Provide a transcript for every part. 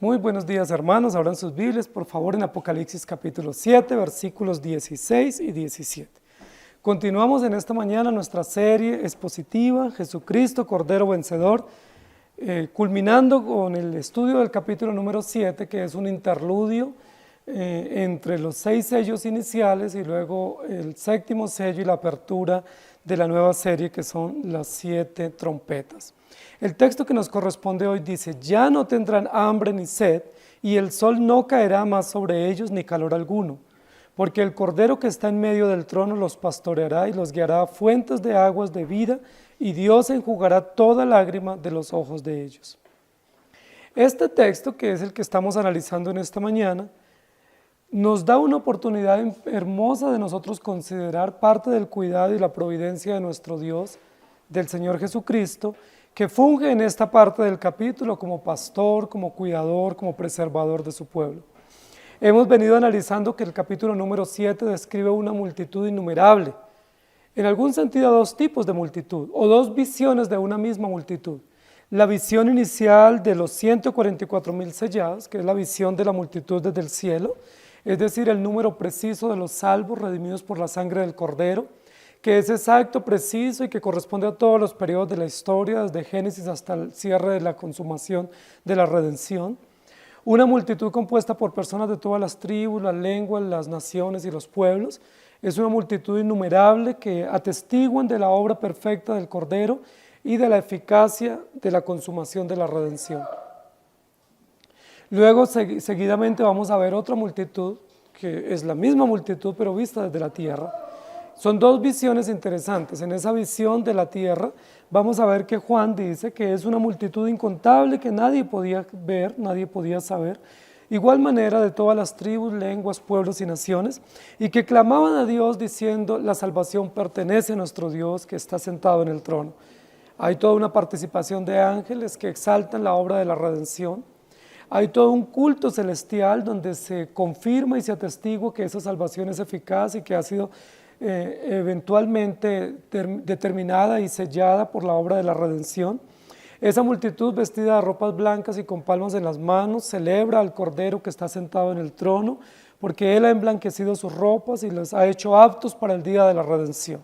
Muy buenos días, hermanos. Abran sus Biblias, por favor, en Apocalipsis capítulo 7, versículos 16 y 17. Continuamos en esta mañana nuestra serie expositiva, Jesucristo, Cordero Vencedor, culminando con el estudio del capítulo número 7, que es un interludio entre los 6 sellos iniciales y luego el séptimo sello y la apertura de la nueva serie, que son las 7 trompetas. El texto que nos corresponde hoy dice: ya no tendrán hambre ni sed, y el sol no caerá más sobre ellos ni calor alguno, porque el Cordero que está en medio del trono los pastoreará y los guiará a fuentes de aguas de vida, y Dios enjugará toda lágrima de los ojos de ellos. Este texto, que es el que estamos analizando en esta mañana, nos da una oportunidad hermosa de nosotros considerar parte del cuidado y la providencia de nuestro Dios, del Señor Jesucristo, que funge en esta parte del capítulo como pastor, como cuidador, como preservador de su pueblo. Hemos venido analizando que el capítulo número 7 describe una multitud innumerable, en algún sentido dos tipos de multitud, o dos visiones de una misma multitud. La visión inicial de los 144,000 sellados, que es la visión de la multitud desde el cielo, es decir, el número preciso de los salvos redimidos por la sangre del Cordero, que es exacto, preciso y que corresponde a todos los periodos de la historia, desde Génesis hasta el cierre de la consumación de la redención. Una multitud compuesta por personas de todas las tribus, las lenguas, las naciones y los pueblos. Es una multitud innumerable que atestiguan de la obra perfecta del Cordero y de la eficacia de la consumación de la redención. Luego, seguidamente vamos a ver otra multitud, que es la misma multitud, pero vista desde la tierra. Son dos visiones interesantes. En esa visión de la tierra vamos a ver que Juan dice que es una multitud incontable que nadie podía ver, nadie podía saber, igual manera de todas las tribus, lenguas, pueblos y naciones, y que clamaban a Dios diciendo: la salvación pertenece a nuestro Dios que está sentado en el trono. Hay toda una participación de ángeles que exaltan la obra de la redención. Hay todo un culto celestial donde se confirma y se atestigua que esa salvación es eficaz y que ha sido eventualmente determinada y sellada por la obra de la redención. Esa multitud, vestida de ropas blancas y con palmas en las manos, celebra al Cordero que está sentado en el trono, porque Él ha emblanquecido sus ropas y los ha hecho aptos para el día de la redención.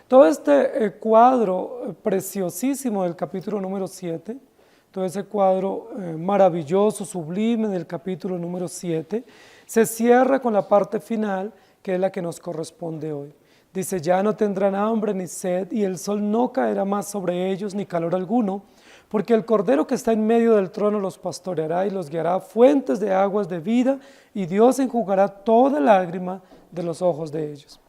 Todo este cuadro preciosísimo del capítulo número 7, todo ese cuadro maravilloso, sublime del capítulo número 7, se cierra con la parte final, que es la que nos corresponde hoy. Dice: ya no tendrán hambre ni sed, y el sol no caerá más sobre ellos ni calor alguno, porque el Cordero que está en medio del trono los pastoreará y los guiará a fuentes de aguas de vida, y Dios enjugará toda lágrima de los ojos de ellos.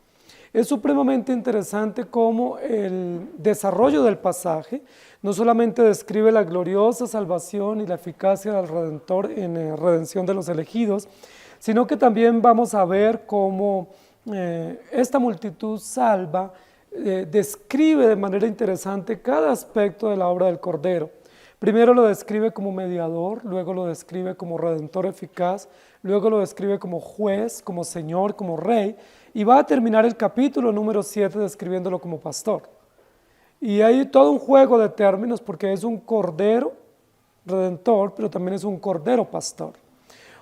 Es supremamente interesante cómo el desarrollo del pasaje no solamente describe la gloriosa salvación y la eficacia del Redentor en la redención de los elegidos, sino que también vamos a ver cómo esta multitud salva describe de manera interesante cada aspecto de la obra del Cordero. Primero lo describe como mediador, luego lo describe como redentor eficaz, luego lo describe como juez, como señor, como rey, y va a terminar el capítulo número 7 describiéndolo como pastor. Y hay todo un juego de términos, porque es un cordero redentor, pero también es un cordero pastor.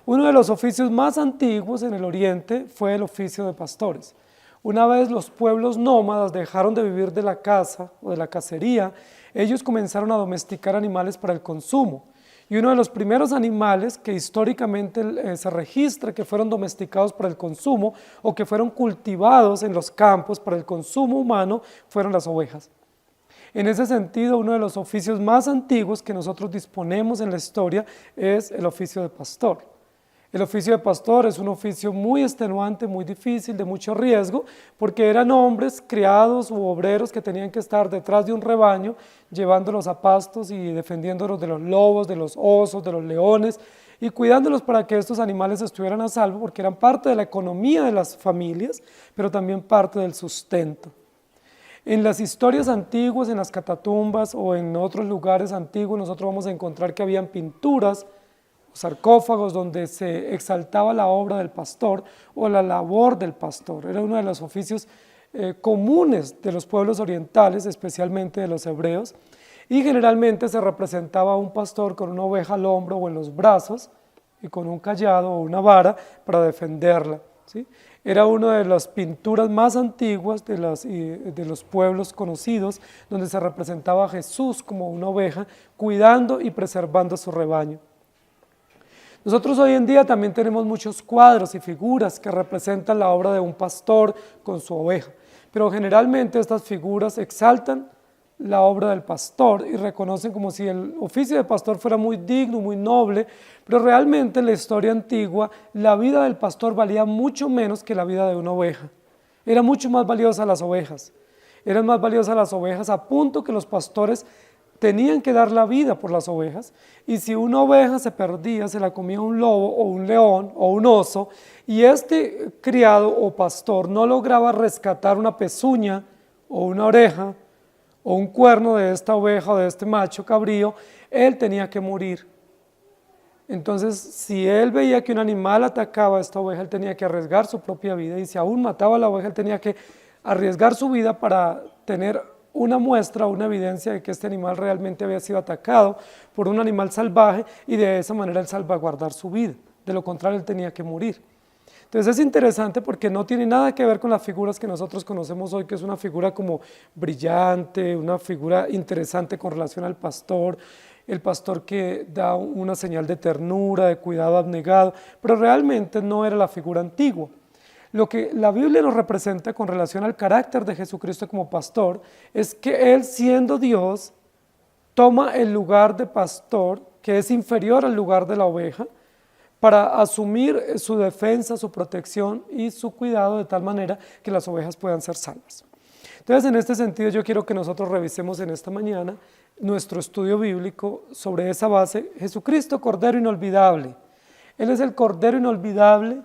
Uno de los oficios más antiguos en el Oriente fue el oficio de pastores. Una vez los pueblos nómadas dejaron de vivir de la caza o de la cacería, ellos comenzaron a domesticar animales para el consumo. Y uno de los primeros animales que históricamente se registra que fueron domesticados para el consumo o que fueron cultivados en los campos para el consumo humano fueron las ovejas. En ese sentido, uno de los oficios más antiguos que nosotros disponemos en la historia es el oficio de pastor. El oficio de pastor es un oficio muy extenuante, muy difícil, de mucho riesgo, porque eran hombres, criados u obreros que tenían que estar detrás de un rebaño, llevándolos a pastos y defendiéndolos de los lobos, de los osos, de los leones, y cuidándolos para que estos animales estuvieran a salvo, porque eran parte de la economía de las familias, pero también parte del sustento. En las historias antiguas, en las catatumbas o en otros lugares antiguos, nosotros vamos a encontrar que habían pinturas, sarcófagos donde se exaltaba la obra del pastor o la labor del pastor. Era uno de los oficios comunes de los pueblos orientales, especialmente de los hebreos. y generalmente se representaba a un pastor con una oveja al hombro o en los brazos y con un cayado o una vara para defenderla, ¿sí? Era una de las pinturas más antiguas de los pueblos conocidos, donde se representaba a Jesús como una oveja, cuidando y preservando su rebaño. Nosotros hoy en día también tenemos muchos cuadros y figuras que representan la obra de un pastor con su oveja, pero generalmente estas figuras exaltan la obra del pastor y reconocen como si el oficio de pastor fuera muy digno, muy noble, pero realmente en la historia antigua la vida del pastor valía mucho menos que la vida de una oveja. Era mucho más valiosa las ovejas, eran más valiosas las ovejas a punto que los pastores tenían que dar la vida por las ovejas, y si una oveja se perdía, se la comía un lobo o un león o un oso, y este criado o pastor no lograba rescatar una pezuña o una oreja o un cuerno de esta oveja o de este macho cabrío, él tenía que morir. Entonces, si él veía que un animal atacaba a esta oveja, él tenía que arriesgar su propia vida, y si aún mataba a la oveja, él tenía que arriesgar su vida para tener una muestra, una evidencia de que este animal realmente había sido atacado por un animal salvaje, y de esa manera él salvaguardar su vida. De lo contrario, él tenía que morir. Entonces es interesante porque no tiene nada que ver con las figuras que nosotros conocemos hoy, que es una figura como brillante, una figura interesante con relación al pastor, el pastor que da una señal de ternura, de cuidado abnegado, pero realmente no era la figura antigua. Lo que la Biblia nos representa con relación al carácter de Jesucristo como pastor es que Él, siendo Dios, toma el lugar de pastor, que es inferior al lugar de la oveja, para asumir su defensa, su protección y su cuidado de tal manera que las ovejas puedan ser salvas. Entonces, en este sentido, yo quiero que nosotros revisemos en esta mañana nuestro estudio bíblico sobre esa base. Jesucristo, Cordero inolvidable. Él es el Cordero inolvidable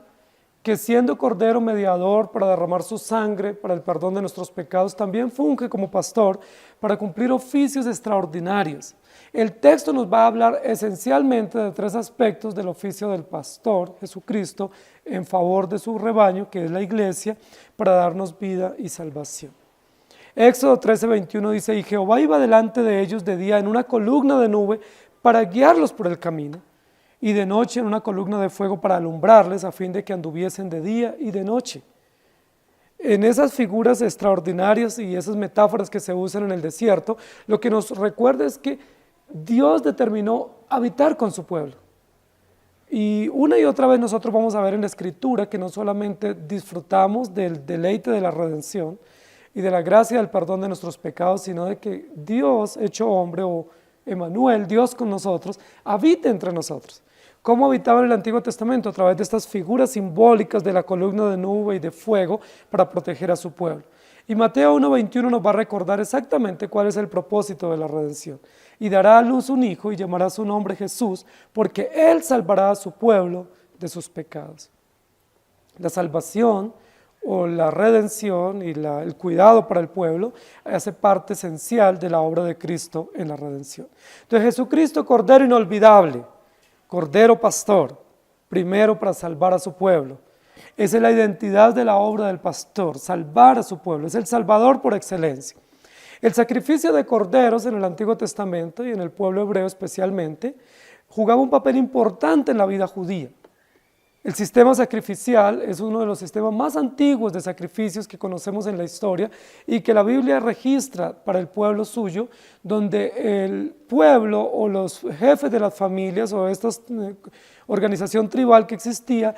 que, siendo Cordero mediador para derramar su sangre para el perdón de nuestros pecados, también funge como pastor para cumplir oficios extraordinarios. El texto nos va a hablar esencialmente de tres aspectos del oficio del pastor, Jesucristo, en favor de su rebaño, que es la iglesia, para darnos vida y salvación. Éxodo 13:21 dice: y Jehová iba delante de ellos de día en una columna de nube para guiarlos por el camino, y de noche en una columna de fuego para alumbrarles, a fin de que anduviesen de día y de noche. En esas figuras extraordinarias y esas metáforas que se usan en el desierto, lo que nos recuerda es que Dios determinó habitar con su pueblo. Y una y otra vez nosotros vamos a ver en la Escritura que no solamente disfrutamos del deleite de la redención y de la gracia del perdón de nuestros pecados, sino de que Dios hecho hombre, o Emmanuel, Dios con nosotros, habita entre nosotros. ¿Cómo habitaba en el Antiguo Testamento? A través de estas figuras simbólicas de la columna de nube y de fuego para proteger a su pueblo. Y Mateo 1:21 nos va a recordar exactamente cuál es el propósito de la redención. Y dará a luz un hijo y llamará su nombre Jesús, porque él salvará a su pueblo de sus pecados. La salvación o la redención y el cuidado para el pueblo hace parte esencial de la obra de Cristo en la redención. Entonces, Jesucristo, Cordero inolvidable, Cordero pastor, primero para salvar a su pueblo. Esa es la identidad de la obra del pastor, salvar a su pueblo, es el Salvador por excelencia. El sacrificio de corderos en el Antiguo Testamento y en el pueblo hebreo especialmente jugaba un papel importante en la vida judía. El sistema sacrificial es uno de los sistemas más antiguos de sacrificios que conocemos en la historia y que la Biblia registra para el pueblo suyo, donde el pueblo o los jefes de las familias o esta organización tribal que existía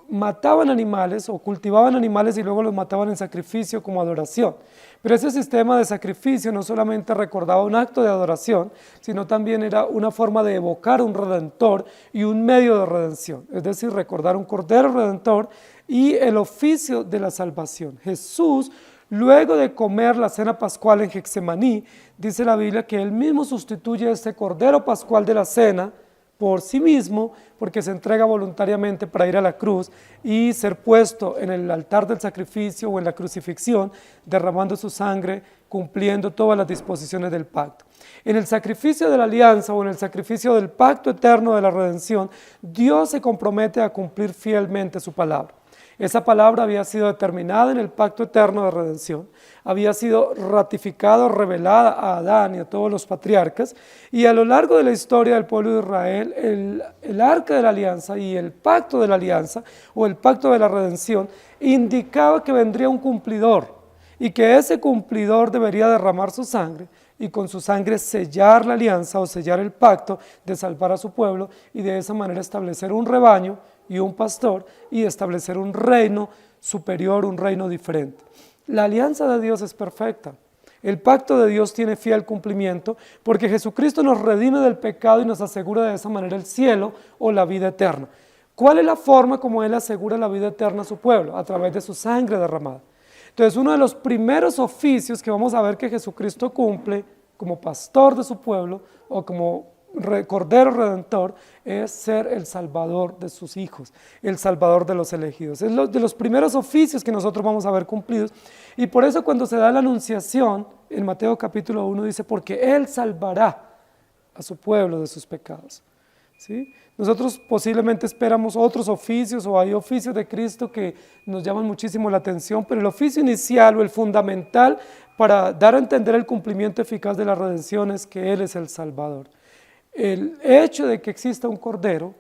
mataban animales o cultivaban animales y luego los mataban en sacrificio como adoración. Pero ese sistema de sacrificio no solamente recordaba un acto de adoración, sino también era una forma de evocar un redentor y un medio de redención, es decir, recordar un cordero redentor y el oficio de la salvación. Jesús, luego de comer la cena pascual en Getsemaní, dice la Biblia que él mismo sustituye a este cordero pascual de la cena por sí mismo, porque se entrega voluntariamente para ir a la cruz y ser puesto en el altar del sacrificio o en la crucifixión, derramando su sangre, cumpliendo todas las disposiciones del pacto. En el sacrificio de la alianza o en el sacrificio del pacto eterno de la redención, Dios se compromete a cumplir fielmente su palabra. Esa palabra había sido determinada en el pacto eterno de redención, había sido ratificada, revelada a Adán y a todos los patriarcas, y a lo largo de la historia del pueblo de Israel, el arca de la alianza y el pacto de la alianza, o el pacto de la redención, indicaba que vendría un cumplidor, y que ese cumplidor debería derramar su sangre, y con su sangre sellar la alianza o sellar el pacto de salvar a su pueblo, y de esa manera establecer un rebaño y un pastor, y establecer un reino superior, un reino diferente. La alianza de Dios es perfecta. El pacto de Dios tiene fiel cumplimiento porque Jesucristo nos redime del pecado y nos asegura de esa manera el cielo o la vida eterna. ¿Cuál es la forma como Él asegura la vida eterna a su pueblo? A través de su sangre derramada. Entonces, uno de los primeros oficios que vamos a ver que Jesucristo cumple como pastor de su pueblo o como Cordero Redentor es ser el salvador de sus hijos, el salvador de los elegidos. Es de los primeros oficios que nosotros vamos a ver cumplidos, y por eso cuando se da la anunciación en Mateo capítulo 1 dice, porque Él salvará a su pueblo de sus pecados. ¿Sí? Nosotros posiblemente esperamos otros oficios, o hay oficios de Cristo que nos llaman muchísimo la atención, pero el oficio inicial o el fundamental para dar a entender el cumplimiento eficaz de la redención es que Él es el Salvador. El hecho de que exista un cordero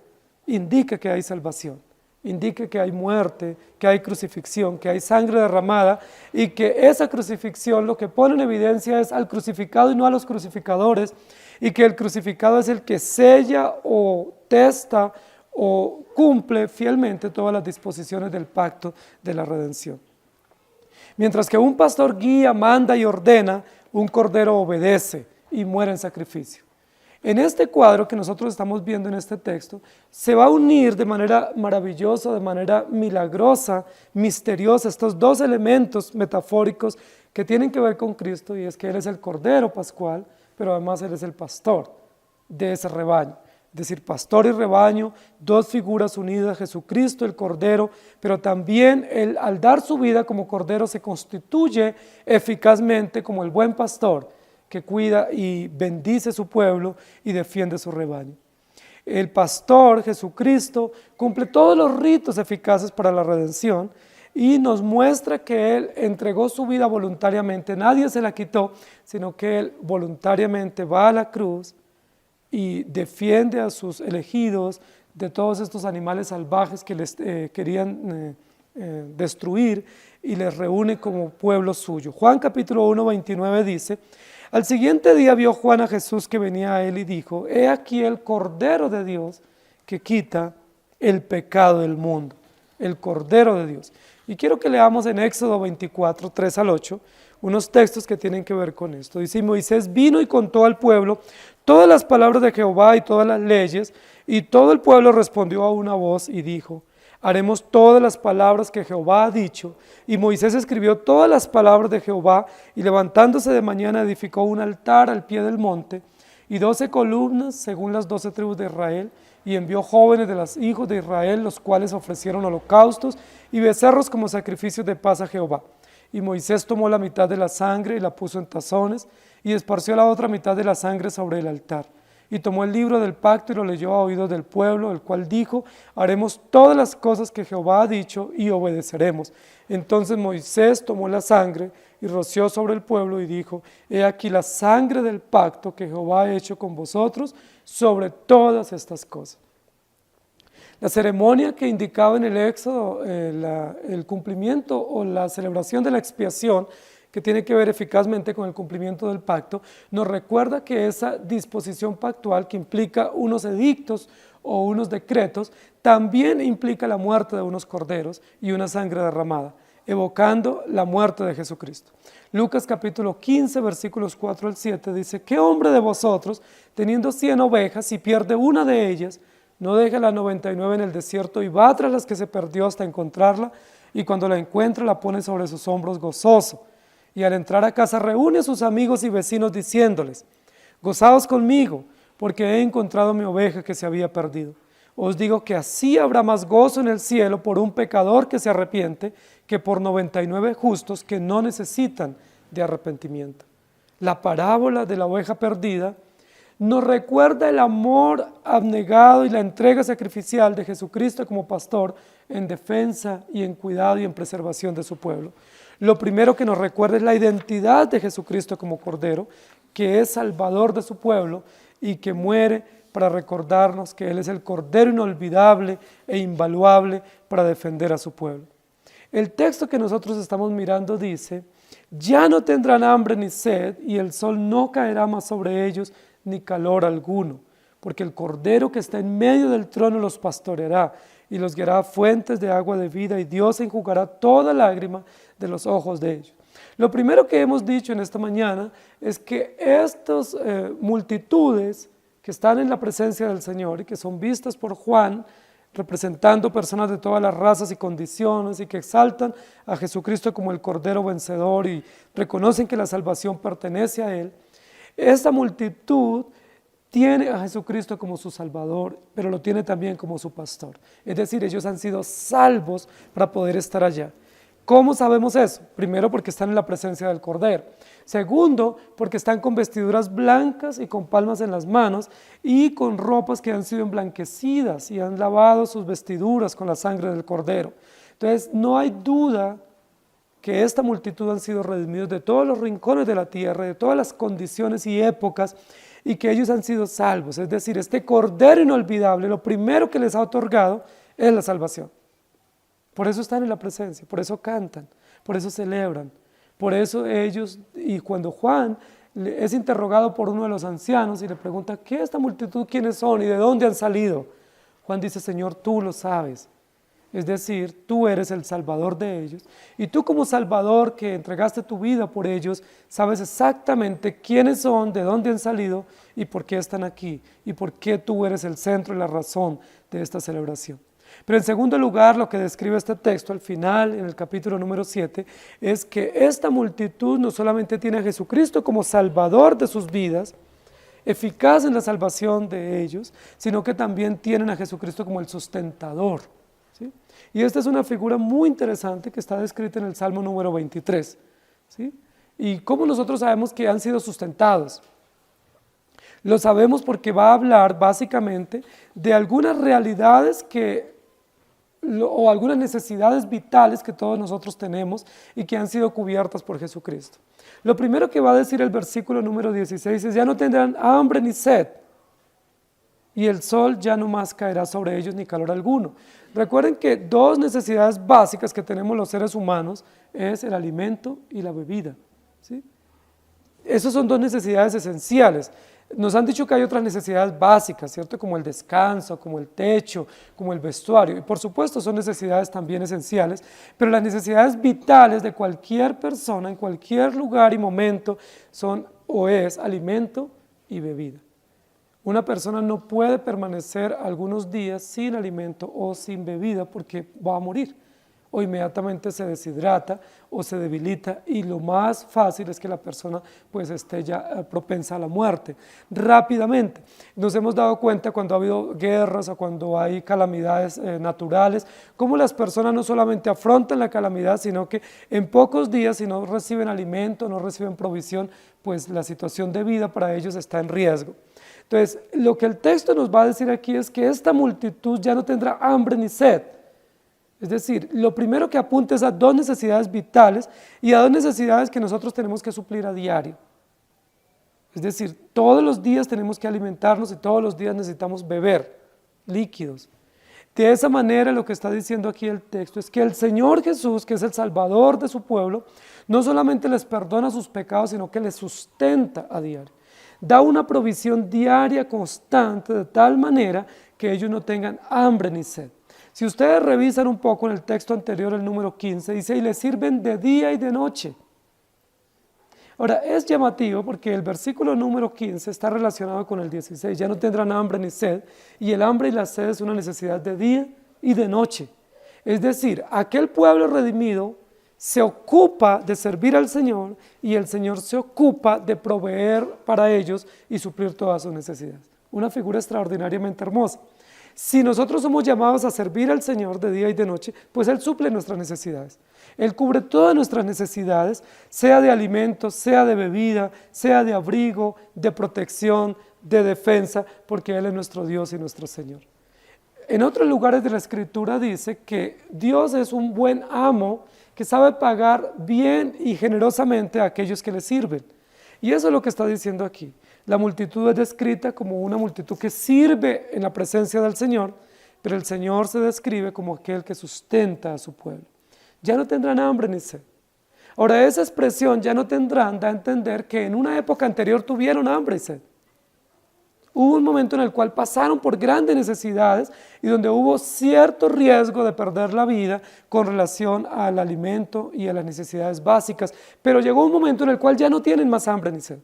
indica que hay salvación, indica que hay muerte, que hay crucifixión, que hay sangre derramada, y que esa crucifixión lo que pone en evidencia es al crucificado y no a los crucificadores, y que el crucificado es el que sella o testa o cumple fielmente todas las disposiciones del pacto de la redención. Mientras que un pastor guía, manda y ordena, un cordero obedece y muere en sacrificio. En este cuadro que nosotros estamos viendo en este texto, se va a unir de manera maravillosa, de manera milagrosa, misteriosa, estos dos elementos metafóricos que tienen que ver con Cristo, y es que Él es el Cordero Pascual, pero además Él es el pastor de ese rebaño. Es decir, pastor y rebaño, dos figuras unidas, Jesucristo el Cordero, pero también Él al dar su vida como Cordero se constituye eficazmente como el buen pastor que cuida y bendice su pueblo y defiende su rebaño. El pastor, Jesucristo, cumple todos los ritos eficaces para la redención y nos muestra que Él entregó su vida voluntariamente, nadie se la quitó, sino que Él voluntariamente va a la cruz y defiende a sus elegidos de todos estos animales salvajes que les querían destruir, y les reúne como pueblo suyo. Juan capítulo 1, 29 dice, al siguiente día vio Juan a Jesús que venía a él y dijo, he aquí el Cordero de Dios que quita el pecado del mundo, el Cordero de Dios. Y quiero que leamos en Éxodo 24, 3 al 8, unos textos que tienen que ver con esto. Dice, Moisés vino y contó al pueblo todas las palabras de Jehová y todas las leyes, y todo el pueblo respondió a una voz y dijo, haremos todas las palabras que Jehová ha dicho. Y Moisés escribió todas las palabras de Jehová, y levantándose de mañana edificó un altar al pie del monte, y 12 columnas según las 12 tribus de Israel, y envió jóvenes de los hijos de Israel, los cuales ofrecieron holocaustos y becerros como sacrificios de paz a Jehová. Y Moisés tomó la mitad de la sangre y la puso en tazones, y esparció la otra mitad de la sangre sobre el altar. Y tomó el libro del pacto y lo leyó a oídos del pueblo, el cual dijo, haremos todas las cosas que Jehová ha dicho y obedeceremos. Entonces Moisés tomó la sangre y roció sobre el pueblo y dijo, he aquí la sangre del pacto que Jehová ha hecho con vosotros sobre todas estas cosas. La ceremonia que indicaba en el Éxodo el cumplimiento o la celebración de la expiación, que tiene que ver eficazmente con el cumplimiento del pacto, nos recuerda que esa disposición pactual que implica unos edictos o unos decretos, también implica la muerte de unos corderos y una sangre derramada, evocando la muerte de Jesucristo. Lucas capítulo 15, versículos 4 al 7 dice, ¿qué hombre de vosotros, teniendo 100 ovejas, si pierde una de ellas, no deja las 99 en el desierto y va tras las que se perdió hasta encontrarla, y cuando la encuentra la pone sobre sus hombros gozoso? Y al entrar a casa reúne a sus amigos y vecinos diciéndoles, gozaos conmigo, porque he encontrado mi oveja que se había perdido. Os digo que así habrá más gozo en el cielo por un pecador que se arrepiente, que por 99 justos que no necesitan de arrepentimiento. La parábola de la oveja perdida nos recuerda el amor abnegado y la entrega sacrificial de Jesucristo como pastor en defensa y en cuidado y en preservación de su pueblo. Lo primero que nos recuerda es la identidad de Jesucristo como Cordero, que es Salvador de su pueblo y que muere para recordarnos que Él es el Cordero inolvidable e invaluable para defender a su pueblo. El texto que nosotros estamos mirando dice: ya no tendrán hambre ni sed, y el sol no caerá más sobre ellos, ni calor alguno, porque el Cordero que está en medio del trono los pastoreará, y los guiará a fuentes de agua de vida, y Dios enjugará toda lágrima de los ojos de ellos. Lo primero que hemos dicho en esta mañana es que estas multitudes que están en la presencia del Señor y que son vistas por Juan, representando personas de todas las razas y condiciones y que exaltan a Jesucristo como el Cordero vencedor y reconocen que la salvación pertenece a Él, esta multitud tiene a Jesucristo como su Salvador, pero lo tiene también como su pastor. Es decir, ellos han sido salvos para poder estar allá. ¿Cómo sabemos eso? Primero, porque están en la presencia del Cordero. Segundo, porque están con vestiduras blancas y con palmas en las manos y con ropas que han sido emblanquecidas y han lavado sus vestiduras con la sangre del Cordero. Entonces, no hay duda que esta multitud han sido redimidos de todos los rincones de la tierra, de todas las condiciones y épocas, y que ellos han sido salvos. Es decir, este Cordero inolvidable, lo primero que les ha otorgado es la salvación. Por eso están en la presencia, por eso cantan, por eso celebran, por eso ellos, y cuando Juan es interrogado por uno de los ancianos y le pregunta: ¿qué esta multitud quiénes son y de dónde han salido? Juan dice: Señor, tú lo sabes. Es decir, tú eres el Salvador de ellos, y tú como Salvador que entregaste tu vida por ellos, sabes exactamente quiénes son, de dónde han salido y por qué están aquí, y por qué tú eres el centro y la razón de esta celebración. Pero en segundo lugar, lo que describe este texto al final, en el capítulo número 7, es que esta multitud no solamente tiene a Jesucristo como Salvador de sus vidas, eficaz en la salvación de ellos, sino que también tienen a Jesucristo como el sustentador, ¿sí? Y esta es una figura muy interesante que está descrita en el Salmo número 23, ¿sí? ¿Y cómo nosotros sabemos que han sido sustentados? Lo sabemos porque va a hablar básicamente de algunas realidades o algunas necesidades vitales que todos nosotros tenemos y que han sido cubiertas por Jesucristo. Lo primero que va a decir el versículo número 16 es: ya no tendrán hambre ni sed, y el sol ya no más caerá sobre ellos ni calor alguno. Recuerden que dos necesidades básicas que tenemos los seres humanos es el alimento y la bebida, ¿sí? Esas son dos necesidades esenciales. Nos han dicho que hay otras necesidades básicas, ¿cierto? Como el descanso, como el techo, como el vestuario. Y por supuesto son necesidades también esenciales, pero las necesidades vitales de cualquier persona, en cualquier lugar y momento, son o es alimento y bebida. Una persona no puede permanecer algunos días sin alimento o sin bebida porque va a morir, o inmediatamente se deshidrata o se debilita, y lo más fácil es que la persona pues esté ya propensa a la muerte rápidamente. Nos hemos dado cuenta cuando ha habido guerras o cuando hay calamidades naturales, cómo las personas no solamente afrontan la calamidad, sino que en pocos días, si no reciben alimento, no reciben provisión, pues la situación de vida para ellos está en riesgo. Entonces, lo que el texto nos va a decir aquí es que esta multitud ya no tendrá hambre ni sed. Es decir, lo primero que apunta es a dos necesidades vitales y a dos necesidades que nosotros tenemos que suplir a diario. Es decir, todos los días tenemos que alimentarnos y todos los días necesitamos beber líquidos. De esa manera, lo que está diciendo aquí el texto es que el Señor Jesús, que es el Salvador de su pueblo, no solamente les perdona sus pecados, sino que les sustenta a diario. Da una provisión diaria constante de tal manera que ellos no tengan hambre ni sed. Si ustedes revisan un poco en el texto anterior, el número 15, dice: y les sirven de día y de noche. Ahora, es llamativo porque el versículo número 15 está relacionado con el 16, ya no tendrán hambre ni sed, y el hambre y la sed es una necesidad de día y de noche. Es decir, aquel pueblo redimido se ocupa de servir al Señor y el Señor se ocupa de proveer para ellos y suplir todas sus necesidades. Una figura extraordinariamente hermosa. Si nosotros somos llamados a servir al Señor de día y de noche, pues Él suple nuestras necesidades. Él cubre todas nuestras necesidades, sea de alimentos, sea de bebida, sea de abrigo, de protección, de defensa, porque Él es nuestro Dios y nuestro Señor. En otros lugares de la Escritura dice que Dios es un buen amo que sabe pagar bien y generosamente a aquellos que le sirven. Y eso es lo que está diciendo aquí. La multitud es descrita como una multitud que sirve en la presencia del Señor, pero el Señor se describe como aquel que sustenta a su pueblo. Ya no tendrán hambre ni sed. Ahora, esa expresión ya no tendrán da a entender que en una época anterior tuvieron hambre y sed. Hubo un momento en el cual pasaron por grandes necesidades y donde hubo cierto riesgo de perder la vida con relación al alimento y a las necesidades básicas, pero llegó un momento en el cual ya no tienen más hambre ni sed.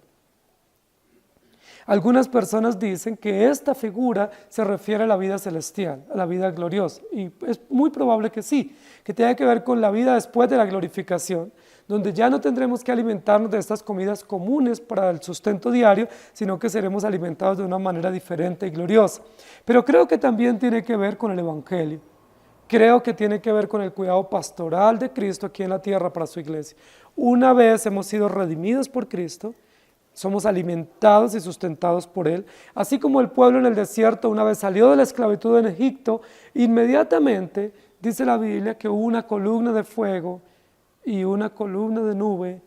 Algunas personas dicen que esta figura se refiere a la vida celestial, a la vida gloriosa, y es muy probable que sí, que tenga que ver con la vida después de la glorificación, donde ya no tendremos que alimentarnos de estas comidas comunes para el sustento diario, sino que seremos alimentados de una manera diferente y gloriosa. Pero creo que también tiene que ver con el Evangelio. Creo que tiene que ver con el cuidado pastoral de Cristo aquí en la tierra para su iglesia. Una vez hemos sido redimidos por Cristo, somos alimentados y sustentados por Él, así como el pueblo en el desierto una vez salió de la esclavitud en Egipto, inmediatamente dice la Biblia que hubo una columna de fuego y una columna de nube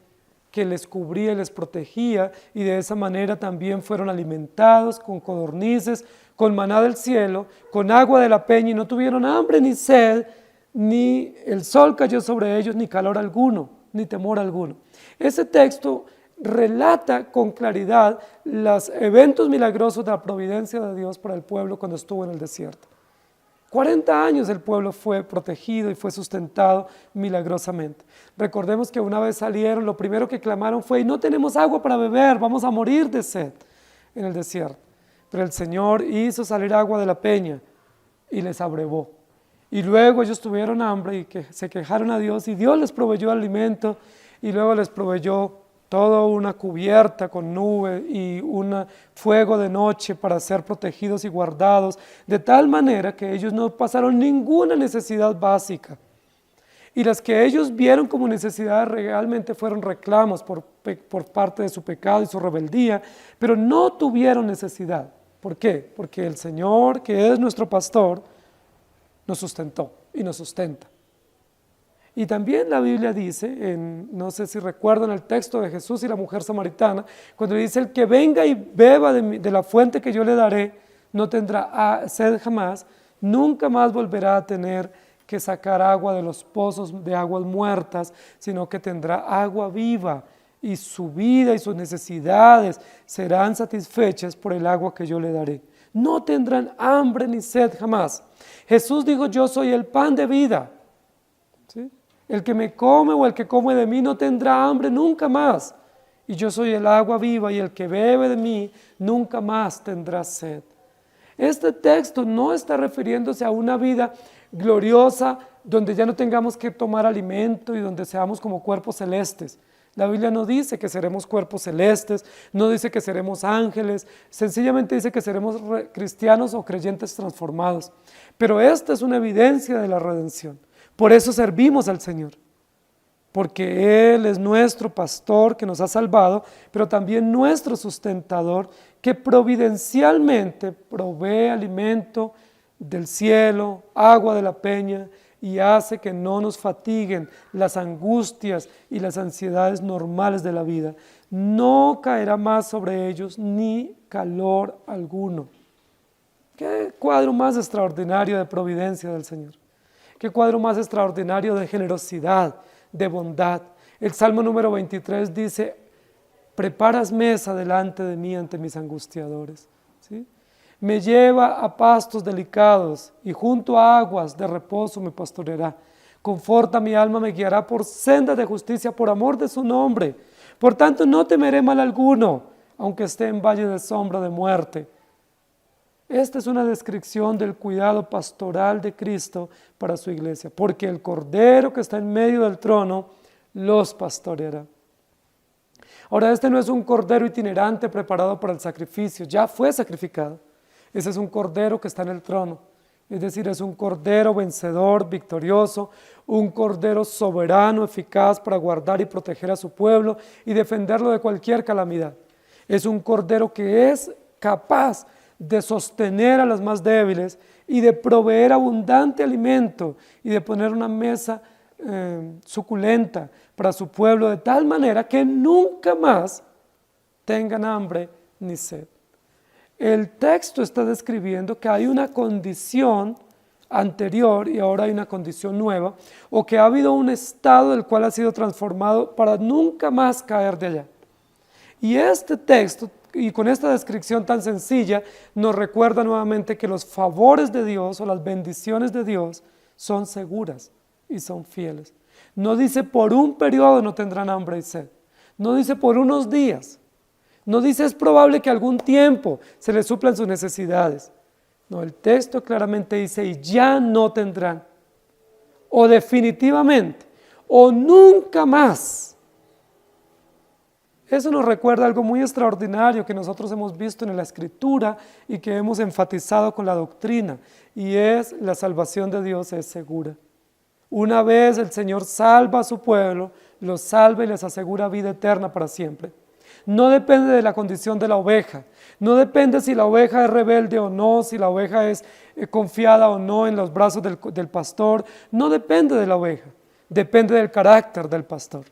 que les cubría y les protegía, y de esa manera también fueron alimentados con codornices, con maná del cielo, con agua de la peña, y no tuvieron hambre ni sed, ni el sol cayó sobre ellos, ni calor alguno, ni temor alguno. Ese texto relata con claridad los eventos milagrosos de la providencia de Dios para el pueblo cuando estuvo en el desierto. 40 años el pueblo fue protegido y fue sustentado milagrosamente. Recordemos que una vez salieron, lo primero que clamaron fue: no tenemos agua para beber, vamos a morir de sed en el desierto. Pero el Señor hizo salir agua de la peña y les abrevó. Y luego ellos tuvieron hambre y que se quejaron a Dios, y Dios les proveyó alimento, y luego les proveyó toda una cubierta con nube y un fuego de noche para ser protegidos y guardados, de tal manera que ellos no pasaron ninguna necesidad básica. Y las que ellos vieron como necesidades realmente fueron reclamos por parte de su pecado y su rebeldía, pero no tuvieron necesidad. ¿Por qué? Porque el Señor, que es nuestro pastor, nos sustentó y nos sustenta. Y también la Biblia dice, no sé si recuerdan el texto de Jesús y la mujer samaritana, cuando dice: el que venga y beba de la fuente que yo le daré, no tendrá sed jamás, nunca más volverá a tener que sacar agua de los pozos de aguas muertas, sino que tendrá agua viva, y su vida y sus necesidades serán satisfechas por el agua que yo le daré. No tendrán hambre ni sed jamás. Jesús dijo: yo soy el pan de vida. ¿Sí? El que me come o el que come de mí no tendrá hambre nunca más. Y yo soy el agua viva, y el que bebe de mí nunca más tendrá sed. Este texto no está refiriéndose a una vida gloriosa donde ya no tengamos que tomar alimento y donde seamos como cuerpos celestes. La Biblia no dice que seremos cuerpos celestes, no dice que seremos ángeles, sencillamente dice que seremos cristianos o creyentes transformados. Pero esta es una evidencia de la redención. Por eso servimos al Señor, porque Él es nuestro pastor que nos ha salvado, pero también nuestro sustentador, que providencialmente provee alimento del cielo, agua de la peña, y hace que no nos fatiguen las angustias y las ansiedades normales de la vida. No caerá más sobre ellos ni calor alguno. Qué cuadro más extraordinario de providencia del Señor. Qué cuadro más extraordinario de generosidad, de bondad. El Salmo número 23 dice: preparas mesa delante de mí ante mis angustiadores. ¿Sí? Me lleva a pastos delicados y junto a aguas de reposo me pastoreará. Conforta mi alma, me guiará por sendas de justicia por amor de su nombre. Por tanto, no temeré mal alguno, aunque esté en valle de sombra de muerte. Esta es una descripción del cuidado pastoral de Cristo para su iglesia, porque el Cordero que está en medio del trono los pastoreará. Ahora, este no es un cordero itinerante preparado para el sacrificio, ya fue sacrificado. Ese es un cordero que está en el trono, es decir, es un cordero vencedor, victorioso, un cordero soberano, eficaz para guardar y proteger a su pueblo y defenderlo de cualquier calamidad. Es un cordero que es capaz de sostener a las más débiles y de proveer abundante alimento y de poner una mesa suculenta para su pueblo de tal manera que nunca más tengan hambre ni sed. El texto está describiendo que hay una condición anterior y ahora hay una condición nueva, o que ha habido un estado del cual ha sido transformado para nunca más caer de allá. Y este texto, y con esta descripción tan sencilla, nos recuerda nuevamente que los favores de Dios o las bendiciones de Dios son seguras y son fieles. No dice por un periodo no tendrán hambre y sed, no dice por unos días, no dice es probable que algún tiempo se les suplan sus necesidades. No, el texto claramente dice y ya no tendrán, o definitivamente, o nunca más. Eso nos recuerda algo muy extraordinario que nosotros hemos visto en la Escritura y que hemos enfatizado con la doctrina, y es la salvación de Dios es segura. Una vez el Señor salva a su pueblo, los salva y les asegura vida eterna para siempre. No depende de la condición de la oveja, no depende si la oveja es rebelde o no, si la oveja es confiada o no en los brazos del pastor, no depende de la oveja, depende del carácter del pastor.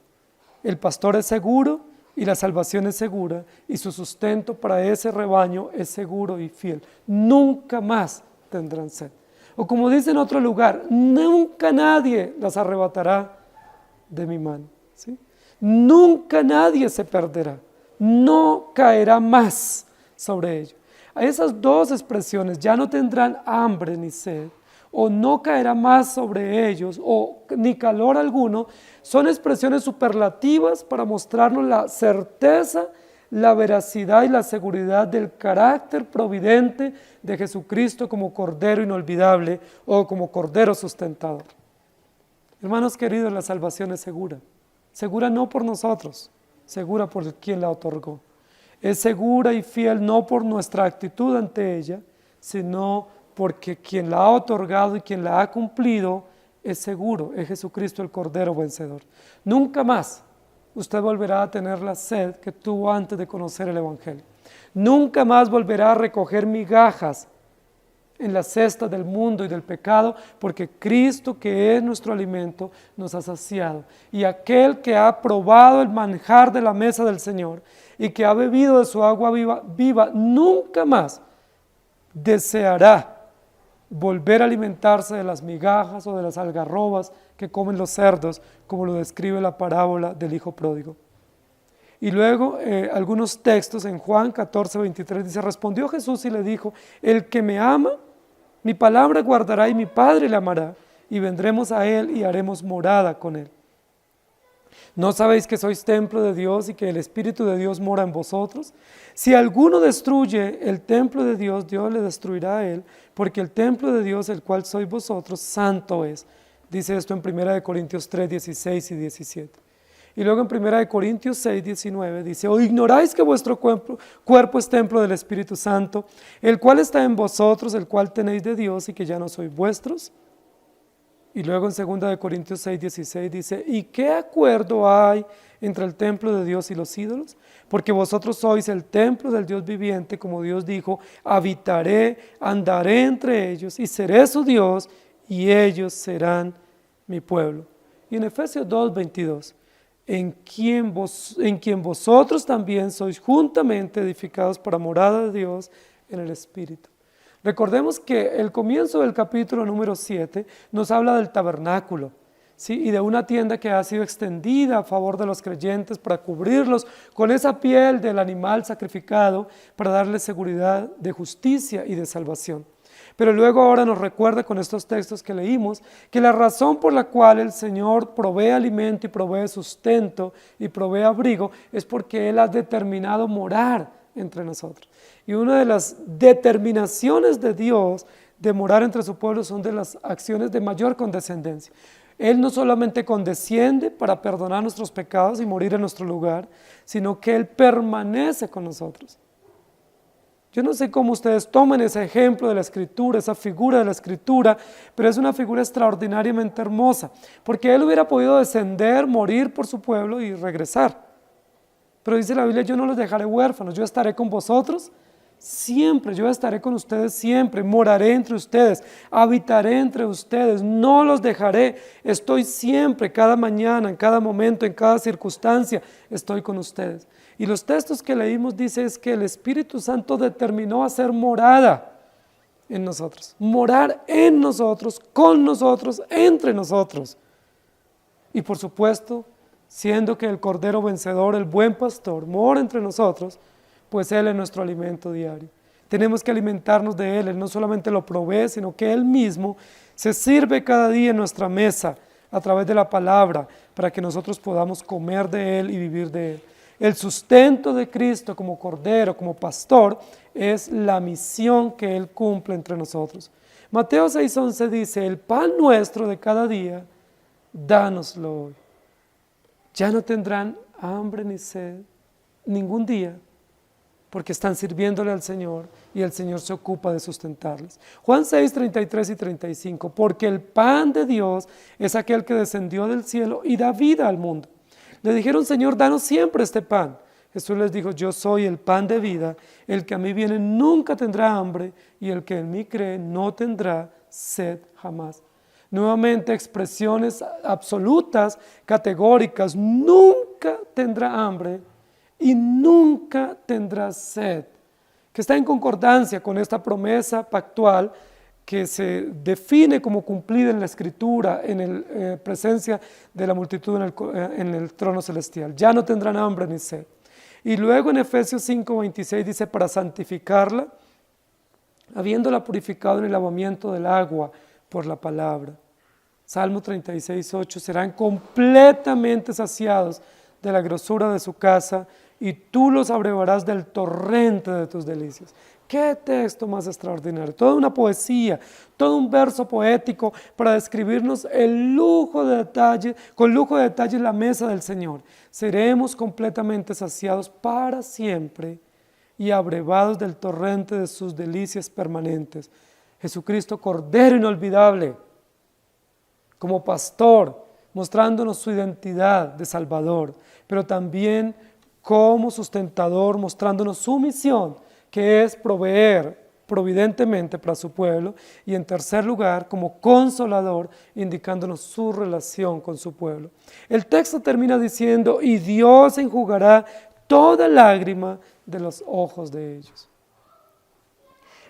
El pastor es seguro y la salvación es segura y su sustento para ese rebaño es seguro y fiel. Nunca más tendrán sed. O como dice en otro lugar, nunca nadie las arrebatará de mi mano. ¿Sí? Nunca nadie se perderá. No caerá más sobre ellos. A esas dos expresiones, ya no tendrán hambre ni sed, o no caerá más sobre ellos, o ni calor alguno, son expresiones superlativas para mostrarnos la certeza, la veracidad y la seguridad del carácter providente de Jesucristo como Cordero inolvidable o como Cordero sustentador. Hermanos queridos, la salvación es segura. Segura no por nosotros, segura por quien la otorgó. Es segura y fiel no por nuestra actitud ante ella, sino porque quien la ha otorgado y quien la ha cumplido es seguro, es Jesucristo el Cordero vencedor. Nunca más usted volverá a tener la sed que tuvo antes de conocer el Evangelio. Nunca más volverá a recoger migajas en la cesta del mundo y del pecado, porque Cristo, que es nuestro alimento, nos ha saciado. Y aquel que ha probado el manjar de la mesa del Señor y que ha bebido de su agua viva, nunca más deseará volver a alimentarse de las migajas o de las algarrobas que comen los cerdos, como lo describe la parábola del hijo pródigo. Y luego algunos textos en Juan 14, 23 dice, respondió Jesús y le dijo, el que me ama, mi palabra guardará y mi Padre le amará, y vendremos a él y haremos morada con él. ¿No sabéis que sois templo de Dios y que el Espíritu de Dios mora en vosotros? Si alguno destruye el templo de Dios, Dios le destruirá a él, porque el templo de Dios, el cual sois vosotros, santo es. Dice esto en 1 Corintios 3, 16 y 17. Y luego en 1 Corintios 6, 19 dice, ¿o ignoráis que vuestro cuerpo es templo del Espíritu Santo, el cual está en vosotros, el cual tenéis de Dios y que ya no sois vuestros? Y luego en 2 Corintios 6, 16 dice, ¿y qué acuerdo hay entre el templo de Dios y los ídolos? Porque vosotros sois el templo del Dios viviente, como Dios dijo, habitaré, andaré entre ellos y seré su Dios y ellos serán mi pueblo. Y en Efesios 2, 22, en quien vosotros también sois juntamente edificados para morada de Dios en el Espíritu. Recordemos que el comienzo del capítulo número 7 nos habla del tabernáculo, ¿sí? Y de una tienda que ha sido extendida a favor de los creyentes para cubrirlos con esa piel del animal sacrificado para darles seguridad de justicia y de salvación. Pero luego ahora nos recuerda con estos textos que leímos que la razón por la cual el Señor provee alimento y provee sustento y provee abrigo es porque Él ha determinado morar entre nosotros. Y una de las determinaciones de Dios de morar entre su pueblo son de las acciones de mayor condescendencia. Él no solamente condesciende para perdonar nuestros pecados y morir en nuestro lugar, sino que Él permanece con nosotros. Yo no sé cómo ustedes toman ese ejemplo de la Escritura, esa figura de la Escritura, pero es una figura extraordinariamente hermosa, porque Él hubiera podido descender, morir por su pueblo y regresar. Pero dice la Biblia, yo no los dejaré huérfanos, yo estaré con vosotros siempre, yo estaré con ustedes siempre, moraré entre ustedes, habitaré entre ustedes, no los dejaré, estoy siempre, cada mañana, en cada momento, en cada circunstancia, estoy con ustedes. Y los textos que leímos dice es que el Espíritu Santo determinó hacer morada en nosotros, morar en nosotros, con nosotros, entre nosotros. Y por supuesto, siendo que el Cordero vencedor, el buen pastor, mora entre nosotros, pues Él es nuestro alimento diario. Tenemos que alimentarnos de Él no solamente lo provee, sino que Él mismo se sirve cada día en nuestra mesa a través de la palabra para que nosotros podamos comer de Él y vivir de Él. El sustento de Cristo como Cordero, como pastor, es la misión que Él cumple entre nosotros. Mateo 6:11 dice, el pan nuestro de cada día, dánoslo hoy. Ya no tendrán hambre ni sed ningún día, porque están sirviéndole al Señor y el Señor se ocupa de sustentarles. Juan 6:33 y 35, porque el pan de Dios es aquel que descendió del cielo y da vida al mundo. Le dijeron, Señor, danos siempre este pan. Jesús les dijo, yo soy el pan de vida, el que a mí viene nunca tendrá hambre y el que en mí cree no tendrá sed jamás. Nuevamente expresiones absolutas, categóricas, nunca tendrá hambre y nunca tendrá sed, que está en concordancia con esta promesa pactual que se define como cumplida en la Escritura, en la presencia de la multitud en el trono celestial. Ya no tendrán hambre ni sed. Y luego en Efesios 5:26 dice, para santificarla, habiéndola purificado en el lavamiento del agua por la palabra. Salmo 36:8, serán completamente saciados de la grosura de su casa y tú los abrevarás del torrente de tus delicias. ¡Qué texto más extraordinario! Toda una poesía, todo un verso poético para describirnos el lujo de detalle, con lujo de detalle la mesa del Señor. Seremos completamente saciados para siempre y abrevados del torrente de sus delicias permanentes. Jesucristo, Cordero inolvidable, como pastor, mostrándonos su identidad de Salvador, pero también como sustentador, mostrándonos su misión, que es proveer providentemente para su pueblo, y en tercer lugar, como consolador, indicándonos su relación con su pueblo. El texto termina diciendo, y Dios enjugará toda lágrima de los ojos de ellos.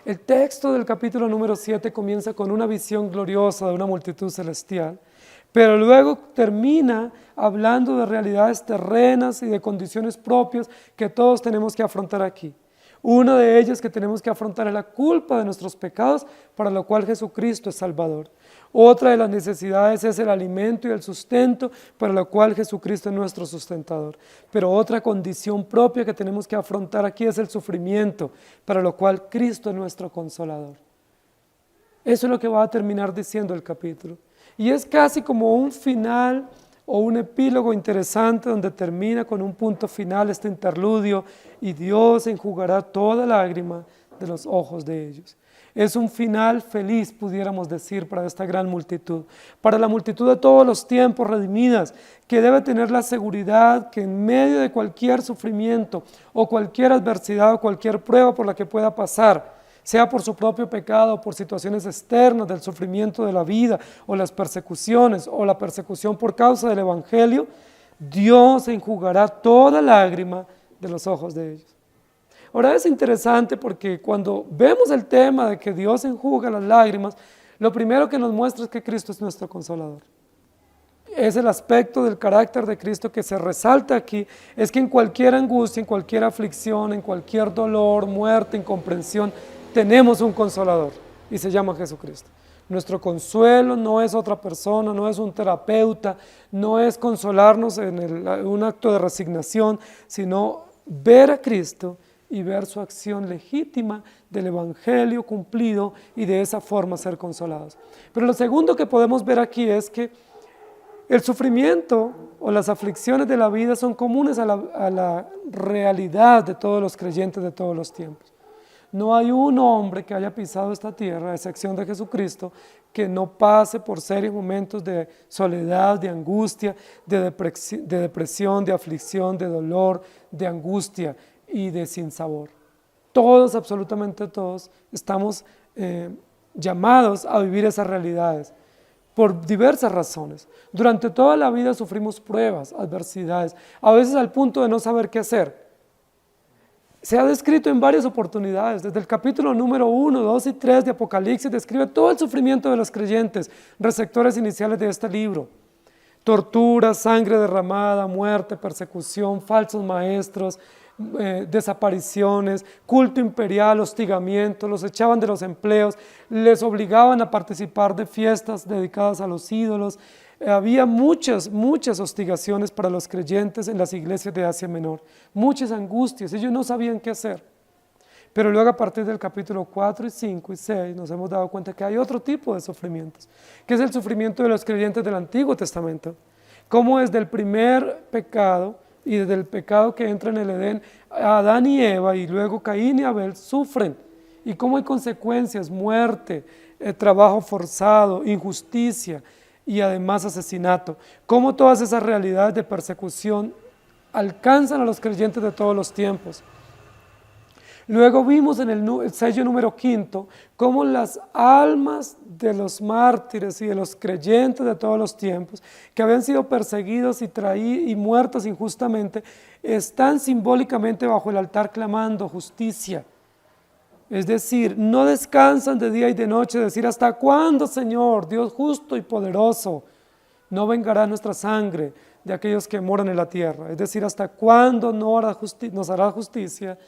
El texto del capítulo número 7 comienza con una visión gloriosa de una multitud celestial, pero luego termina hablando de realidades terrenas y de condiciones propias que todos tenemos que afrontar aquí. Una de ellas que tenemos que afrontar es la culpa de nuestros pecados, para lo cual Jesucristo es Salvador. Otra de las necesidades es el alimento y el sustento, para lo cual Jesucristo es nuestro sustentador. Pero otra condición propia que tenemos que afrontar aquí es el sufrimiento, para lo cual Cristo es nuestro consolador. Eso es lo que va a terminar diciendo el capítulo. Y es casi como un final o un epílogo interesante donde termina con un punto final este interludio, y Dios enjugará toda lágrima de los ojos de ellos. Es un final feliz, pudiéramos decir, para esta gran multitud, para la multitud de todos los tiempos redimidas, que debe tener la seguridad que en medio de cualquier sufrimiento o cualquier adversidad o cualquier prueba por la que pueda pasar, sea por su propio pecado, por situaciones externas del sufrimiento de la vida, o las persecuciones, o la persecución por causa del Evangelio, Dios enjugará toda lágrima de los ojos de ellos. Ahora es interesante porque cuando vemos el tema de que Dios enjuga las lágrimas, lo primero que nos muestra es que Cristo es nuestro consolador. Es el aspecto del carácter de Cristo que se resalta aquí, es que en cualquier angustia, en cualquier aflicción, en cualquier dolor, muerte, incomprensión, tenemos un consolador y se llama Jesucristo. Nuestro consuelo no es otra persona, no es un terapeuta, no es consolarnos en un acto de resignación, sino ver a Cristo y ver su acción legítima del Evangelio cumplido y de esa forma ser consolados. Pero lo segundo que podemos ver aquí es que el sufrimiento o las aflicciones de la vida son comunes a la realidad de todos los creyentes de todos los tiempos. No hay un hombre que haya pisado esta tierra, a excepción de Jesucristo, que no pase por serios momentos de soledad, de angustia, de depresión, de aflicción, de dolor, de angustia y de sinsabor. Todos, absolutamente todos, estamos llamados a vivir esas realidades por diversas razones. Durante toda la vida sufrimos pruebas, adversidades, a veces al punto de no saber qué hacer. Se ha descrito en varias oportunidades, desde el capítulo número 1, 2 y 3 de Apocalipsis, describe todo el sufrimiento de los creyentes, receptores iniciales de este libro. Tortura, sangre derramada, muerte, persecución, falsos maestros, desapariciones, culto imperial, hostigamiento, los echaban de los empleos, les obligaban a participar de fiestas dedicadas a los ídolos. Había muchas hostigaciones para los creyentes en las iglesias de Asia Menor, muchas angustias, ellos no sabían qué hacer. Pero luego a partir del capítulo 4 y 5 y 6 nos hemos dado cuenta que hay otro tipo de sufrimientos, que es el sufrimiento de los creyentes del Antiguo Testamento, cómo desde el primer pecado y desde el pecado que entra en el Edén, Adán y Eva y luego Caín y Abel sufren, y cómo hay consecuencias, muerte, trabajo forzado, injusticia y además asesinato, cómo todas esas realidades de persecución alcanzan a los creyentes de todos los tiempos. Luego vimos en el sello número 5 cómo las almas de los mártires y de los creyentes de todos los tiempos que habían sido perseguidos y muertos injustamente están simbólicamente bajo el altar clamando justicia. Es decir, no descansan de día y de noche, decir ¿hasta cuándo, Señor, Dios justo y poderoso? No vengará nuestra sangre de aquellos que moran en la tierra. Es decir, ¿hasta cuándo nos hará justicia?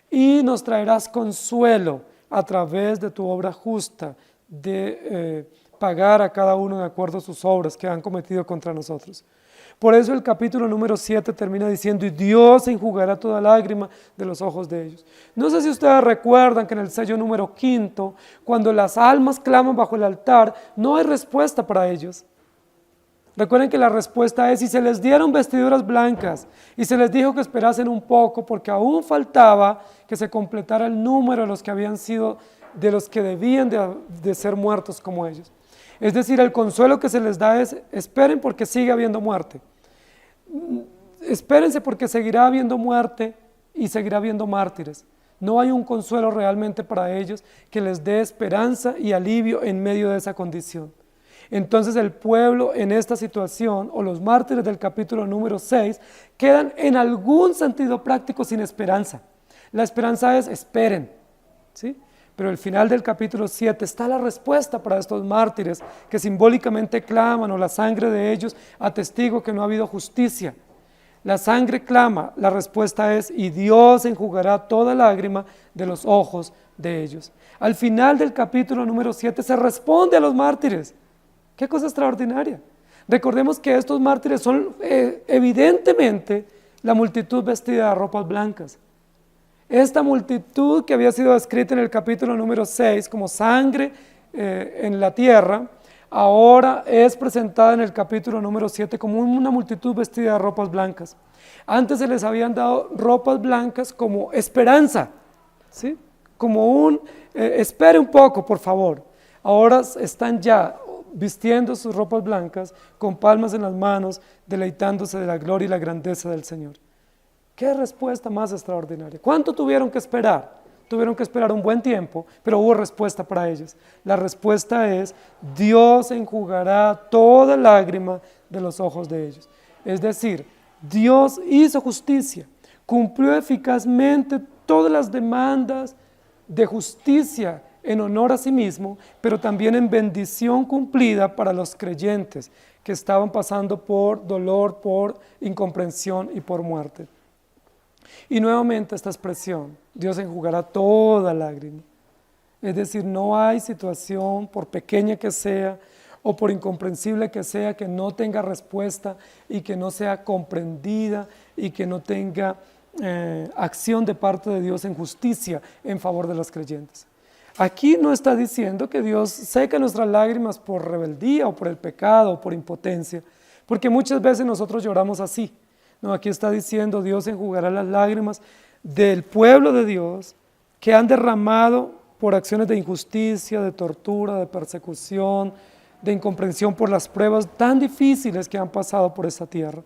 Y nos traerás consuelo a través de tu obra justa, de pagar a cada uno de acuerdo a sus obras que han cometido contra nosotros. Por eso el capítulo número 7 termina diciendo, y Dios enjugará toda lágrima de los ojos de ellos. No sé si ustedes recuerdan que en el sello número 5, cuando las almas claman bajo el altar, no hay respuesta para ellos. Recuerden que la respuesta es, y se les dieron vestiduras blancas, y se les dijo que esperasen un poco, porque aún faltaba que se completara el número de los que habían sido, de los que debían de ser muertos como ellos. Es decir, el consuelo que se les da es, esperen porque sigue habiendo muerte. Espérense porque seguirá habiendo muerte y seguirá habiendo mártires. No hay un consuelo realmente para ellos que les dé esperanza y alivio en medio de esa condición. Entonces el pueblo en esta situación, o los mártires del capítulo número 6, quedan en algún sentido práctico sin esperanza. La esperanza es esperen, ¿sí? Pero al final del capítulo 7 está la respuesta para estos mártires que simbólicamente claman, o la sangre de ellos atestigo que no ha habido justicia. La sangre clama, la respuesta es, y Dios enjugará toda lágrima de los ojos de ellos. Al final del capítulo número 7 se responde a los mártires. ¡Qué cosa extraordinaria! Recordemos que estos mártires son evidentemente la multitud vestida de ropas blancas. Esta multitud que había sido descrita en el capítulo número 6 como sangre en la tierra, ahora es presentada en el capítulo número 7 como una multitud vestida de ropas blancas. Antes se les habían dado ropas blancas como esperanza, ¿sí? Como espere un poco, por favor. Ahora están ya vistiendo sus ropas blancas, con palmas en las manos, deleitándose de la gloria y la grandeza del Señor. ¡Qué respuesta más extraordinaria! ¿Cuánto tuvieron que esperar? Tuvieron que esperar un buen tiempo, pero hubo respuesta para ellos. La respuesta es, Dios enjugará toda lágrima de los ojos de ellos. Es decir, Dios hizo justicia, cumplió eficazmente todas las demandas de justicia en honor a sí mismo, pero también en bendición cumplida para los creyentes que estaban pasando por dolor, por incomprensión y por muerte. Y nuevamente esta expresión, Dios enjugará toda lágrima. Es decir, no hay situación, por pequeña que sea o por incomprensible que sea, que no tenga respuesta y que no sea comprendida y que no tenga acción de parte de Dios en justicia en favor de los creyentes. Aquí no está diciendo que Dios seca nuestras lágrimas por rebeldía o por el pecado o por impotencia, porque muchas veces nosotros lloramos así. No, aquí está diciendo Dios enjugará las lágrimas del pueblo de Dios que han derramado por acciones de injusticia, de tortura, de persecución, de incomprensión por las pruebas tan difíciles que han pasado por esta tierra.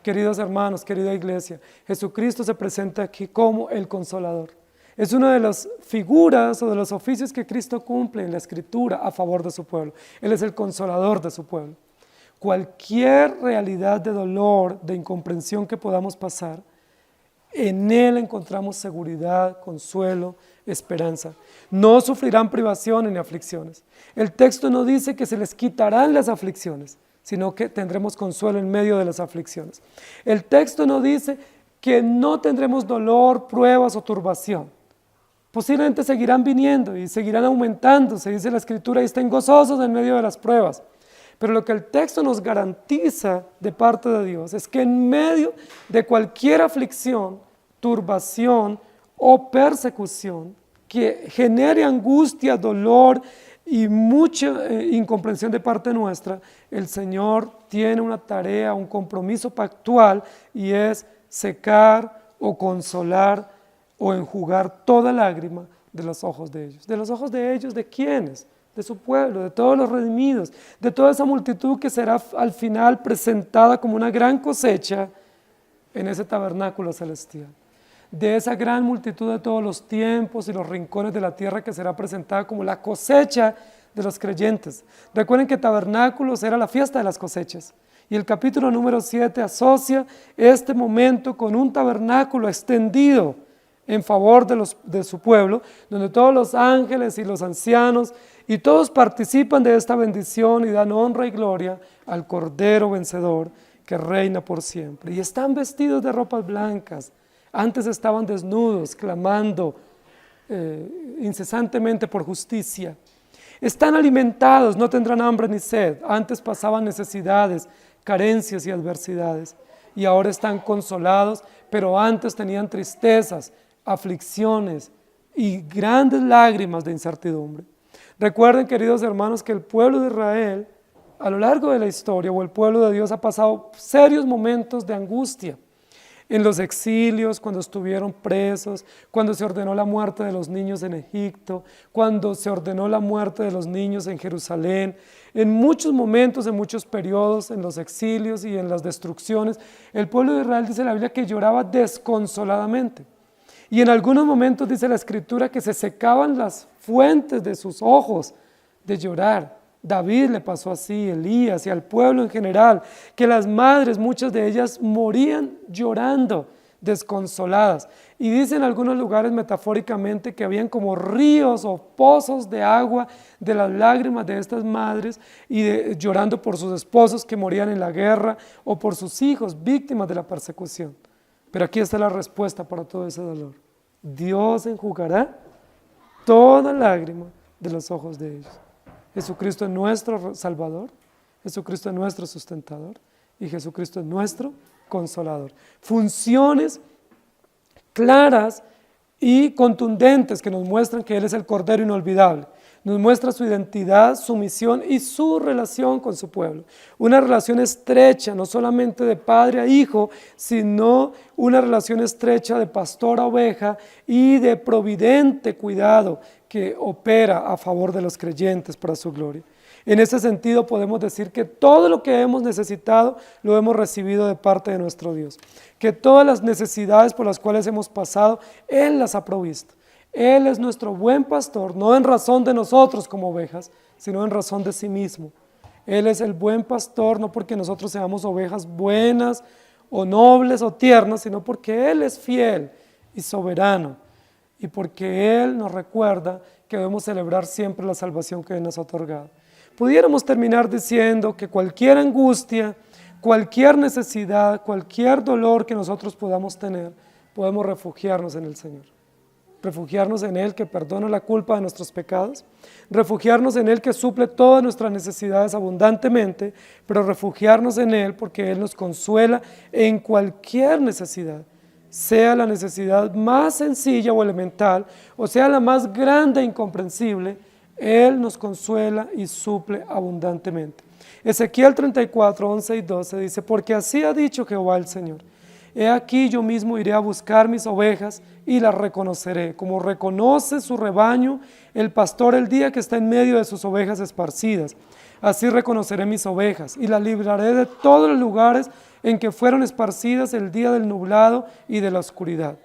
Queridos hermanos, querida iglesia, Jesucristo se presenta aquí como el Consolador. Es una de las figuras o de los oficios que Cristo cumple en la Escritura a favor de su pueblo. Él es el consolador de su pueblo. Cualquier realidad de dolor, de incomprensión que podamos pasar, en Él encontramos seguridad, consuelo, esperanza. No sufrirán privaciones ni aflicciones. El texto no dice que se les quitarán las aflicciones, sino que tendremos consuelo en medio de las aflicciones. El texto no dice que no tendremos dolor, pruebas o turbación. Posiblemente seguirán viniendo y seguirán aumentando, se dice la Escritura, y estén gozosos en medio de las pruebas. Pero lo que el texto nos garantiza de parte de Dios es que en medio de cualquier aflicción, turbación o persecución que genere angustia, dolor y mucha incomprensión de parte nuestra, el Señor tiene una tarea, un compromiso pactual, y es secar o consolar o enjugar toda lágrima de los ojos de ellos. ¿De los ojos de ellos? ¿De quiénes? De su pueblo, de todos los redimidos, de toda esa multitud que será al final presentada como una gran cosecha en ese tabernáculo celestial. De esa gran multitud de todos los tiempos y los rincones de la tierra que será presentada como la cosecha de los creyentes. Recuerden que tabernáculos era la fiesta de las cosechas. Y el capítulo número 7 asocia este momento con un tabernáculo extendido en favor de su pueblo, donde todos los ángeles y los ancianos y todos participan de esta bendición y dan honra y gloria al Cordero vencedor que reina por siempre. Y están vestidos de ropas blancas. Antes estaban desnudos, clamando incesantemente por justicia. Están alimentados, no tendrán hambre ni sed. Antes pasaban necesidades, carencias y adversidades. Y ahora están consolados, pero antes tenían tristezas, aflicciones y grandes lágrimas de incertidumbre. Recuerden, queridos hermanos, que el pueblo de Israel, a lo largo de la historia, o el pueblo de Dios, ha pasado serios momentos de angustia. En los exilios, cuando estuvieron presos, cuando se ordenó la muerte de los niños en Egipto, cuando se ordenó la muerte de los niños en Jerusalén, en muchos momentos, en muchos periodos, en los exilios y en las destrucciones, el pueblo de Israel, dice la Biblia, que lloraba desconsoladamente. Y en algunos momentos dice la Escritura que se secaban las fuentes de sus ojos de llorar. David le pasó así, Elías y al pueblo en general, que las madres, muchas de ellas morían llorando, desconsoladas. Y dice en algunos lugares metafóricamente que habían como ríos o pozos de agua de las lágrimas de estas madres y llorando por sus esposos que morían en la guerra o por sus hijos víctimas de la persecución. Pero aquí está la respuesta para todo ese dolor. Dios enjugará toda lágrima de los ojos de ellos. Jesucristo es nuestro Salvador, Jesucristo es nuestro sustentador y Jesucristo es nuestro consolador. Funciones claras y contundentes que nos muestran que Él es el Cordero inolvidable. Nos muestra su identidad, su misión y su relación con su pueblo. Una relación estrecha, no solamente de padre a hijo, sino una relación estrecha de pastor a oveja y de providente cuidado que opera a favor de los creyentes para su gloria. En ese sentido podemos decir que todo lo que hemos necesitado lo hemos recibido de parte de nuestro Dios. Que todas las necesidades por las cuales hemos pasado, Él las ha provisto. Él es nuestro buen pastor, no en razón de nosotros como ovejas, sino en razón de sí mismo. Él es el buen pastor, no porque nosotros seamos ovejas buenas o nobles o tiernas, sino porque Él es fiel y soberano y porque Él nos recuerda que debemos celebrar siempre la salvación que Él nos ha otorgado. Pudiéramos terminar diciendo que cualquier angustia, cualquier necesidad, cualquier dolor que nosotros podamos tener, podemos refugiarnos en el Señor. Refugiarnos en Él que perdona la culpa de nuestros pecados, refugiarnos en Él que suple todas nuestras necesidades abundantemente, pero refugiarnos en Él porque Él nos consuela en cualquier necesidad, sea la necesidad más sencilla o elemental, o sea la más grande e incomprensible, Él nos consuela y suple abundantemente. Ezequiel 34, 11 y 12 dice, porque así ha dicho Jehová el Señor. He aquí yo mismo iré a buscar mis ovejas y las reconoceré, como reconoce su rebaño el pastor el día que está en medio de sus ovejas esparcidas. Así reconoceré mis ovejas y las libraré de todos los lugares en que fueron esparcidas el día del nublado y de la oscuridad.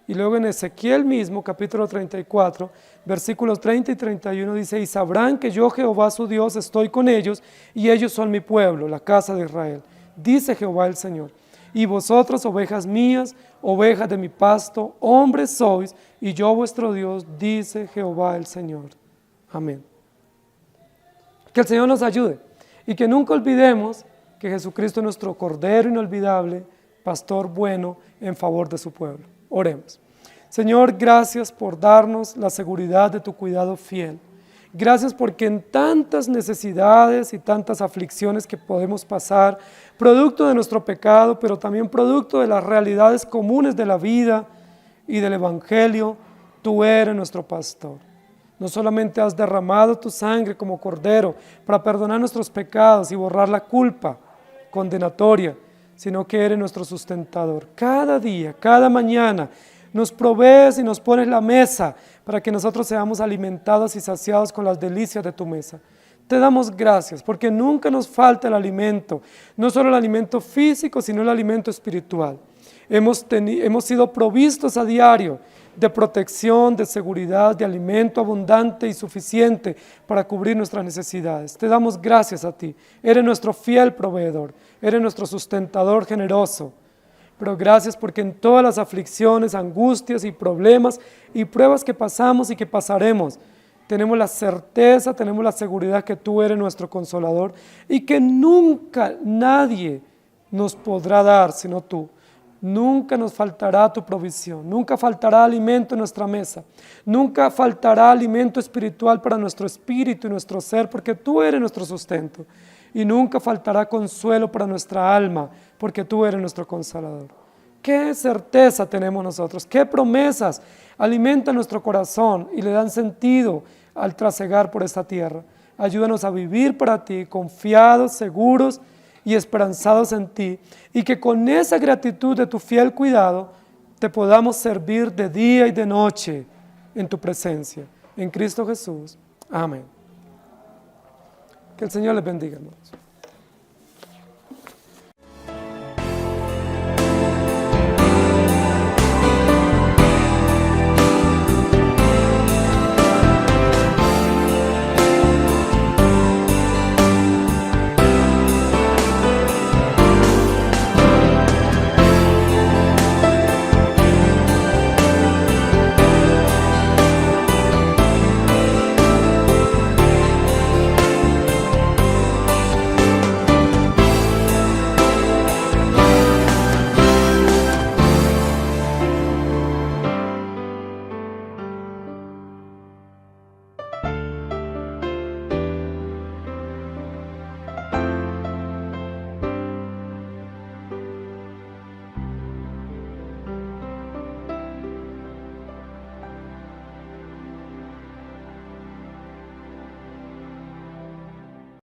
Y luego en Ezequiel mismo, capítulo 34, versículos 30 y 31 dice, y sabrán que yo Jehová su Dios estoy con ellos, y ellos son mi pueblo, la casa de Israel. Dice Jehová el Señor, y vosotros, ovejas mías, ovejas de mi pasto, hombres sois, y yo vuestro Dios, dice Jehová el Señor. Amén. Que el Señor nos ayude, y que nunca olvidemos que Jesucristo es nuestro Cordero inolvidable, pastor bueno en favor de su pueblo. Oremos. Señor, gracias por darnos la seguridad de tu cuidado fiel. Gracias porque en tantas necesidades y tantas aflicciones que podemos pasar, producto de nuestro pecado, pero también producto de las realidades comunes de la vida y del Evangelio, tú eres nuestro pastor. No solamente has derramado tu sangre como cordero para perdonar nuestros pecados y borrar la culpa condenatoria, sino que eres nuestro sustentador. Cada día, cada mañana, nos provees y nos pones la mesa para que nosotros seamos alimentados y saciados con las delicias de tu mesa. Te damos gracias porque nunca nos falta el alimento, no solo el alimento físico, sino el alimento espiritual. Hemos sido provistos a diario de protección, de seguridad, de alimento abundante y suficiente para cubrir nuestras necesidades. Te damos gracias a ti. Eres nuestro fiel proveedor, eres nuestro sustentador generoso. Pero gracias porque en todas las aflicciones, angustias y problemas y pruebas que pasamos y que pasaremos, tenemos la certeza, tenemos la seguridad que tú eres nuestro consolador y que nunca nadie nos podrá dar sino tú. Nunca nos faltará tu provisión, nunca faltará alimento en nuestra mesa, nunca faltará alimento espiritual para nuestro espíritu y nuestro ser, porque tú eres nuestro sustento. Y nunca faltará consuelo para nuestra alma, porque tú eres nuestro consolador. ¿Qué certeza tenemos nosotros? ¿Qué promesas alimentan nuestro corazón y le dan sentido al trasegar por esta tierra? Ayúdanos a vivir para ti, confiados, seguros y esperanzados en ti, y que con esa gratitud de tu fiel cuidado te podamos servir de día y de noche en tu presencia. En Cristo Jesús. Amén. Que el Señor les bendiga, hermanos.